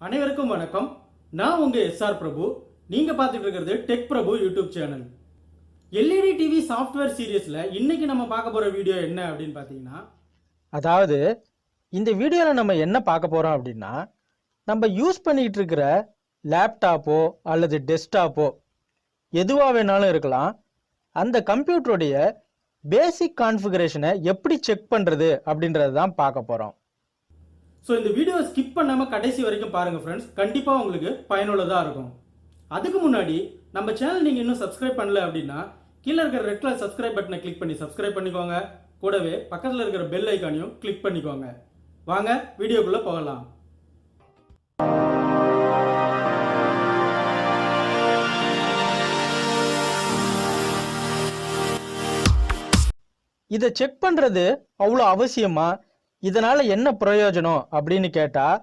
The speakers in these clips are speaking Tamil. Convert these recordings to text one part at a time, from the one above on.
அனைவருக்கும் வணக்கம். நான் உங்க எஸ்ஆர் பிரபு. நீங்க பார்த்துட்டு இருக்கிறது tech Prabhu YouTube channel. LED TV software சீரியஸ்ல இன்னைக்கு நம்ம பார்க்க போற வீடியோ என்ன அப்படின்னு பார்த்தீங்கன்னா, அதாவது இந்த வீடியோவில் நம்ம என்ன பார்க்க போகிறோம் அப்படின்னா, நம்ம யூஸ் பண்ணிக்கிட்டு இருக்கிற லேப்டாப்போ அல்லது டெஸ்க்டாப்போ எதுவாக வேணாலும் இருக்கலாம். அந்த கம்ப்யூட்டருடைய பேசிக் கான்ஃபிகரேஷனை எப்படி செக் பண்ணுறது அப்படின்றது தான் பார்க்க போகிறோம். ஸோ இந்த வீடியோ ஸ்கிப் பண்ணாம கடைசி வரைக்கும் பாருங்க ஃப்ரெண்ட்ஸ். கண்டிப்பாக உங்களுக்கு பயனுள்ளதாக இருக்கும். அதுக்கு முன்னாடி நம்ம சேனல் நீங்கள் இன்னும் சப்ஸ்கிரைப் பண்ணல அப்படின்னா கீழே இருக்கிற ரெட் கலர் சப்ஸ்கிரைப் பட்டனை கிளிக் பண்ணி சப்ஸ்கிரைப் பண்ணிக்கோங்க. கூடவே பக்கத்தில் இருக்கிற பெல் ஐக்கானையும் கிளிக் பண்ணிக்கோங்க. வாங்க வீடியோக்குள்ளே போகலாம். இதை செக் பண்ணுறது அவ்வளோ அவசியமா? இதனால் என்ன பிரயோஜனம் அப்படின்னு கேட்டால்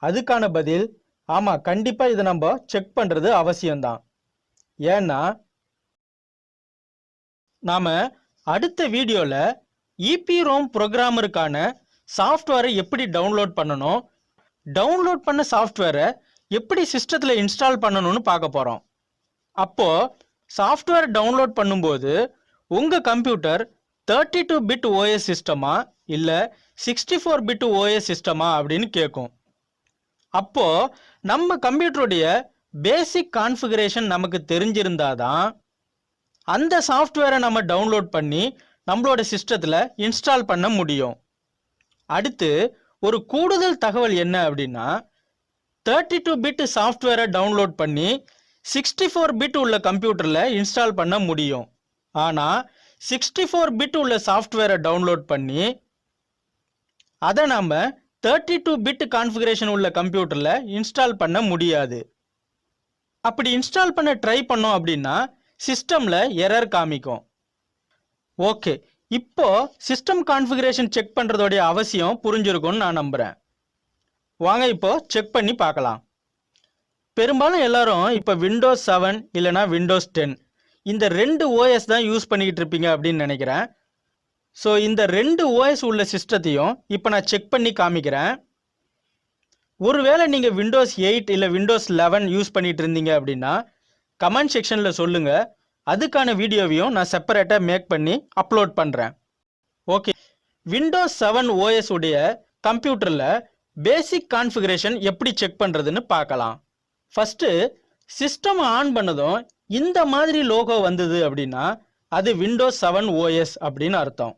அதுக்கான பதில் ஆமாம், கண்டிப்பாக இதை நம்ம செக் பண்ணுறது அவசியம்தான். ஏன்னா நாம் அடுத்த வீடியோவில் EPROM ப்ரோக்ராமருக்கான சாஃப்ட்வேரை எப்படி டவுன்லோட் பண்ணணும், டவுன்லோட் பண்ண சாஃப்ட்வேரை எப்படி சிஸ்டத்தில் இன்ஸ்டால் பண்ணணும்னு பார்க்க போகிறோம். அப்போது சாஃப்ட்வேர் டவுன்லோட் பண்ணும்போது உங்கள் கம்ப்யூட்டர் 32 பிட் OS சிஸ்டமா இல்லை 64 பிட் OS சிஸ்டமா அப்படின்னு கேட்கும். அப்போது நம்ம கம்ப்யூட்டருடைய பேசிக் கான்ஃபிகரேஷன் நமக்கு தெரிஞ்சிருந்தாதான் அந்த சாஃப்ட்வேரை நம்ம டவுன்லோட் பண்ணி நம்மளோட சிஸ்டத்தில் இன்ஸ்டால் பண்ண முடியும். அடுத்து ஒரு கூடுதல் தகவல் என்ன அப்படின்னா, 32 பிட் சாஃப்ட்வேரை டவுன்லோட் பண்ணி 64 பிட் உள்ள கம்ப்யூட்டரில் இன்ஸ்டால் பண்ண முடியும். ஆனால் 64 பிட் உள்ள சாஃப்ட்வேரை டவுன்லோட் பண்ணி அதை நாம் 32 பிட் கான்ஃபிகரேஷன் உள்ள கம்ப்யூட்டரில் இன்ஸ்டால் பண்ண முடியாது. அப்படி இன்ஸ்டால் பண்ண ட்ரை பண்ணோம் அப்படின்னா சிஸ்டமில் எரர் காமிக்கும். ஓகே, இப்போ சிஸ்டம் கான்ஃபிகரேஷன் செக் பண்ணுறதோடைய அவசியம் புரிஞ்சிருக்கும்னு நான் நம்புகிறேன். வாங்க இப்போ செக் பண்ணி பார்க்கலாம். பெரும்பாலும் எல்லாரும் இப்போ விண்டோஸ் 7 இல்லைனா விண்டோஸ் 10 இந்த 2 OS தான் யூஸ் பண்ணிக்கிட்டு இருப்பீங்க அப்படின்னு நினைக்கிறேன். ஸோ இந்த 2 OS உள்ள சிஸ்டத்தையும் இப்போ நான் செக் பண்ணி காமிக்கிறேன். ஒருவேளை நீங்கள் விண்டோஸ் 8 இல்லை விண்டோஸ் 11 யூஸ் பண்ணிட்டு இருந்தீங்க அப்படின்னா கமெண்ட் செக்ஷனில் சொல்லுங்கள். அதுக்கான வீடியோவையும் நான் செப்பரேட்டாக மேக் பண்ணி அப்லோட் பண்ணுறேன். ஓகே, விண்டோஸ் 7 OS உடைய கம்ப்யூட்டரில் பேசிக் கான்ஃபிகரேஷன் எப்படி செக் பண்ணுறதுன்னு பார்க்கலாம். ஃபஸ்ட்டு சிஸ்டம் ஆன் பண்ணதும் இந்த மாதிரி லோகோ வந்தது அப்படின்னா அது விண்டோஸ் 7 OS அப்படின்னு அர்த்தம்.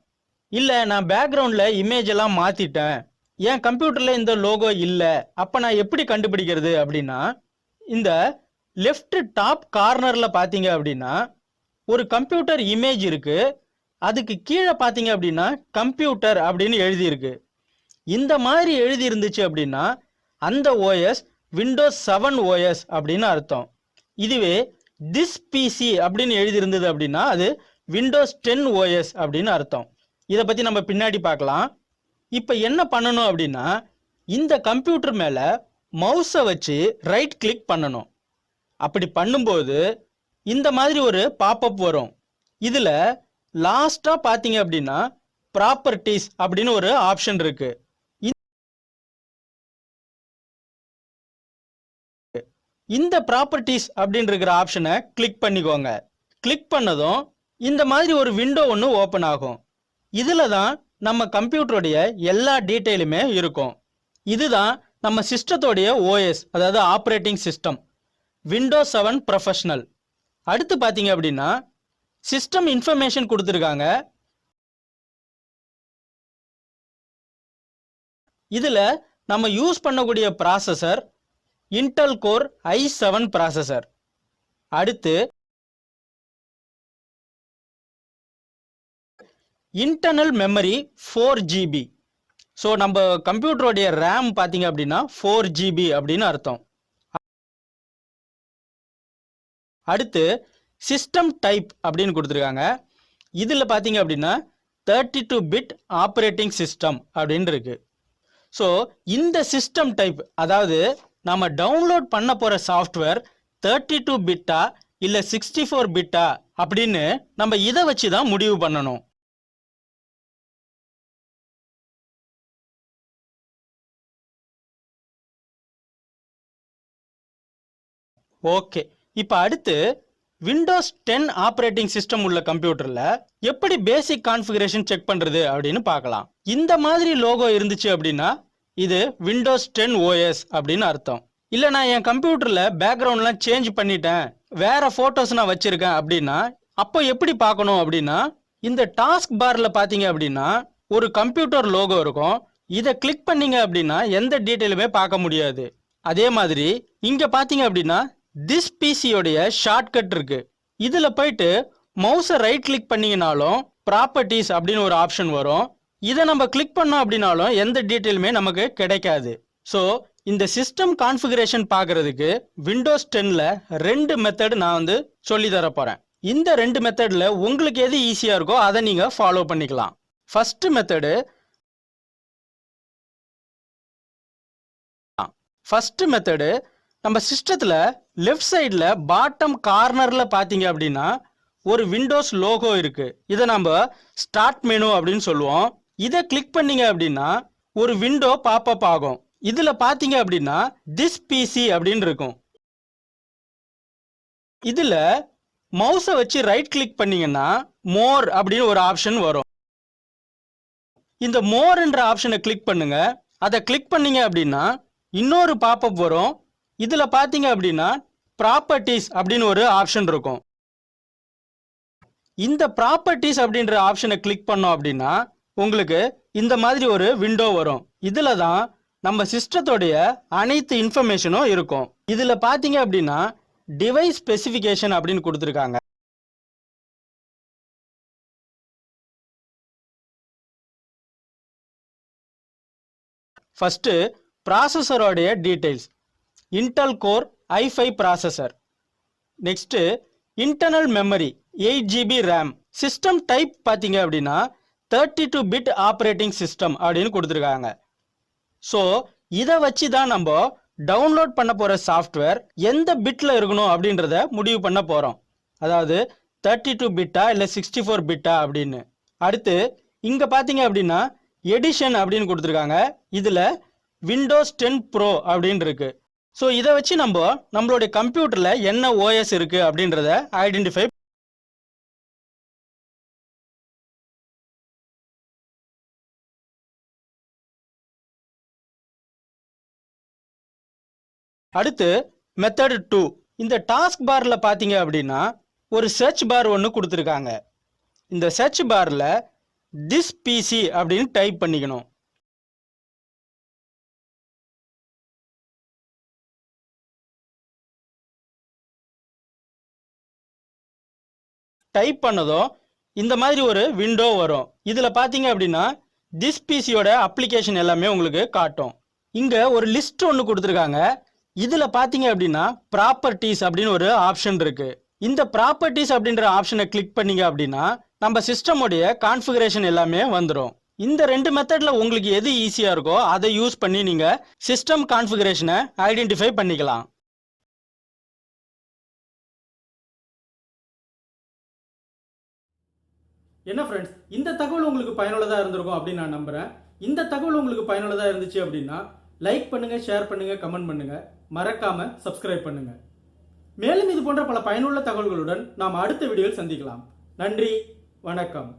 இல்லை, நான் பேக்ரவுண்டில் இமேஜ் எல்லாம் மாற்றிட்டேன், என் கம்ப்யூட்டரில் இந்த லோகோ இல்லை, அப்போ நான் எப்படி கண்டுபிடிக்கிறது அப்படின்னா, இந்த லெஃப்ட் டாப் கார்னரில் பார்த்தீங்க அப்படின்னா ஒரு கம்ப்யூட்டர் இமேஜ் இருக்குது. அதுக்கு கீழே பார்த்தீங்க அப்படின்னா கம்ப்யூட்டர் அப்படின்னு எழுதியிருக்கு. இந்த மாதிரி எழுதி இருந்துச்சு அப்படின்னா அந்த OS விண்டோஸ் 7 OS அப்படின்னு அர்த்தம். இதுவே திஸ் பிசி அப்படின்னு எழுதியிருந்தது அப்படின்னா அது விண்டோஸ் 10 OS அப்படின்னு அர்த்தம். இதை பற்றி நம்ம பின்னாடி பார்க்கலாம். இப்போ என்ன பண்ணணும் அப்படின்னா, இந்த கம்ப்யூட்டர் மேலே மவுஸை வச்சு ரைட் கிளிக் பண்ணணும். அப்படி பண்ணும்போது இந்த மாதிரி ஒரு பாப்அப் வரும். இதில் லாஸ்ட்டாக பார்த்தீங்க அப்படின்னா ப்ராப்பர்ட்டிஸ் அப்படின்னு ஒரு ஆப்ஷன் இருக்குது. இந்த ப்ராப்பர்ட்டிஸ் அப்படின்னு இருக்கிற ஆப்ஷனை கிளிக் பண்ணிக்கோங்க. கிளிக் பண்ணதும் இந்த மாதிரி ஒரு விண்டோ ஒன்று ஓப்பன் ஆகும். இதில் தான் நம்ம கம்ப்யூட்டருடைய எல்லா டீட்டெயிலுமே இருக்கும். இதுதான் நம்ம சிஸ்டத்தோடைய OS, அதாவது ஆப்ரேட்டிங் சிஸ்டம், விண்டோஸ் 7 ப்ரொஃபஷனல். அடுத்து பார்த்தீங்க அப்படின்னா சிஸ்டம் இன்ஃபர்மேஷன் கொடுத்துருக்காங்க. இதில் நம்ம யூஸ் பண்ணக்கூடிய processor Intel core i7 processor. அடுத்து இன்டர்னல் மெமரி 4 GB. ஸோ நம்ம கம்ப்யூட்டருடைய ரேம் பார்த்தீங்க அப்படின்னா 4 GB அப்படின்னு அர்த்தம். அடுத்து சிஸ்டம் டைப் அப்படின்னு கொடுத்துருக்காங்க. இதில் பார்த்தீங்க அப்படின்னா 32 பிட் ஆப்ரேட்டிங் சிஸ்டம் அப்படின்னு இருக்கு. ஸோ இந்த சிஸ்டம் டைப், அதாவது நம்ம டவுன்லோட் பண்ண போகிற சாஃப்ட்வேர் 32 பிட்டா இல்லை 64 பிட்டா அப்படின்னு நம்ம இதை வச்சு தான் முடிவு பண்ணணும். ஓகே, இப்போ அடுத்து விண்டோஸ் 10 ஆப்ரேட்டிங் சிஸ்டம் உள்ள கம்ப்யூட்டர்ல எப்படி பேசிக் கான்ஃபிகரேஷன் செக் பண்றது அப்படின்னு பார்க்கலாம். இந்த மாதிரி லோகோ இருந்துச்சு அப்படின்னா இது விண்டோஸ் 10 ஓஎஸ் அப்படின்னு அர்த்தம். இல்ல நான் என் கம்ப்யூட்டர்ல பேக்ரவுண்ட்லாம் சேஞ்ச் பண்ணிட்டேன், வேற போட்டோஸ் நான் வச்சிருக்கேன் அப்படின்னா அப்போ எப்படி பார்க்கணும் அப்படின்னா, இந்த டாஸ்க் பார்ல பாத்தீங்க அப்படின்னா ஒரு கம்ப்யூட்டர் லோகோ இருக்கும். இதை கிளிக் பண்ணீங்க அப்படின்னா எந்த டீட்டெயிலுமே பார்க்க முடியாது. அதே மாதிரி இங்க பாத்தீங்க அப்படின்னா திஸ் பிசியோடைய ஷார்ட்கட் இருக்கு. இதுல போயிட்டு மவுஸை ரைட் கிளிக் பண்ணீங்கனாலும் ப்ராப்பர்ட்டிஸ் அப்படின்னு ஒரு ஆப்ஷன் வரும். இதை நம்ம கிளிக் பண்ணோம் அப்படின்னாலும் எந்த டீட்டெயிலுமே நமக்கு கிடைக்காது. ஸோ இந்த சிஸ்டம் கான்ஃபிகரேஷன் பார்க்கறதுக்கு விண்டோஸ் 10ல 2 மெத்தட் நான் சொல்லி தர போறேன். இந்த 2 மெத்தட்ல உங்களுக்கு எது ஈஸியா இருக்கோ அதை நீங்க ஃபாலோ பண்ணிக்கலாம். ஃபர்ஸ்ட் மெத்தடு நம்ம சிஸ்டத்துல லெஃப்ட் சைடில் பாட்டம் கார்னர்ல பாத்தீங்க அப்படின்னா ஒரு விண்டோஸ் லோகோ இருக்கு. இதை நம்ம ஸ்டார்ட் மெனு அப்படின்னு சொல்லுவோம். இதை கிளிக் பண்ணீங்க அப்படின்னா ஒரு விண்டோ பாப்அப் ஆகும். இதுல பாத்தீங்க அப்படின்னா திஸ் பிசி அப்படின்னு இருக்கும். இதுல மவுஸை வச்சு ரைட் கிளிக் பண்ணீங்கன்னா மோர் அப்படின்னு ஒரு ஆப்ஷன் வரும். இந்த மோர் என்ற ஆப்ஷனை கிளிக் பண்ணுங்க. அதை கிளிக் பண்ணீங்க அப்படின்னா இன்னொரு பாப்அப் வரும். இதுல பாத்தீங்க அப்படின்னா ப்ராப்பர்ட்டிஸ் அப்படின்னு ஒரு ஆப்ஷன் இருக்கும். இந்த ப்ராப்பர்ட்டிஸ் அப்படின்ற ஆப்ஷனை கிளிக் பண்ணோம் அப்படின்னா உங்களுக்கு இந்த மாதிரி ஒரு விண்டோ வரும். இதுல தான் நம்ம சிஸ்டத்தோடைய அனைத்து இன்ஃபர்மேஷனும் இருக்கும். இதுல பாத்தீங்க அப்படின்னா டிவைஸ் ஸ்பெசிஃபிகேஷன் அப்படின்னு கொடுத்துருக்காங்க. ஃபர்ஸ்ட் ப்ராசஸரோடைய details. Intel core i5 processor. Next internal memory 8GB RAM. System type பார்த்தீங்க அப்படின்னா 32 பிட் ஆப்ரேட்டிங் சிஸ்டம் அப்படின்னு கொடுத்துருக்காங்க. ஸோ இதை வச்சு தான் நம்ம டவுன்லோட் பண்ண போகிற சாஃப்ட்வேர் எந்த பிட்டில் இருக்கணும் அப்படின்றத முடிவு பண்ண போகிறோம். அதாவது 32 பிட்டா இல்லை 64 பிட்டா அப்படின்னு. அடுத்து இங்கே பார்த்தீங்க அப்படின்னா எடிஷன் அப்படின்னு கொடுத்துருக்காங்க. இதில் விண்டோஸ் 10 ப்ரோ அப்படின்னு இருக்கு. ஸோ இதை வச்சு நம்மளுடைய கம்ப்யூட்டரில் என்ன ஓஎஸ் இருக்கு அப்படின்றத ஐடென்டிஃபை. அடுத்து மெத்தட் 2. இந்த டாஸ்க் பார்ல பார்த்தீங்க அப்படின்னா ஒரு சர்ச் பார் ஒன்று கொடுத்துருக்காங்க. இந்த சர்ச் பார்ல திஸ் பிசி அப்படின்னு டைப் பண்ணிக்கணும். டைப் பண்ணதும் இந்த மாதிரி ஒரு விண்டோ வரும். இதுல பாத்தீங்க அப்படின்னா திஸ் பிசியோட அப்ளிகேஷன் எல்லாமே உங்களுக்கு காட்டும். இங்க ஒரு லிஸ்ட் ஒன்று கொடுத்துருக்காங்க. இதுல பாத்தீங்க அப்படின்னா ப்ராப்பர்ட்டிஸ் அப்படின்னு ஒரு ஆப்ஷன் இருக்கு. இந்த ப்ராப்பர்ட்டிஸ் அப்படின்ற ஆப்ஷனை கிளிக் பண்ணீங்க அப்படின்னா நம்ம சிஸ்டமுடைய கான்ஃபிகரேஷன் எல்லாமே வந்துடும். இந்த 2 மெத்தட்ல உங்களுக்கு எது ஈஸியா இருக்கோ அதை யூஸ் பண்ணி நீங்க சிஸ்டம் கான்ஃபிகரேஷனை ஐடென்டிஃபை பண்ணிக்கலாம். என்ன ஃப்ரெண்ட்ஸ், இந்த தகவல் உங்களுக்கு பயனுள்ளதாக இருந்திருக்கும் அப்படின்னு நான் நம்புகிறேன். இந்த தகவல் உங்களுக்கு பயனுள்ளதாக இருந்துச்சு அப்படின்னா லைக் பண்ணுங்கள், ஷேர் பண்ணுங்கள், கமெண்ட் பண்ணுங்கள், மறக்காமல் சப்ஸ்கிரைப் பண்ணுங்கள். மேலும் இது போன்ற பல பயனுள்ள தகவல்களுடன் நாம் அடுத்த வீடியோவில் சந்திக்கலாம். நன்றி, வணக்கம்.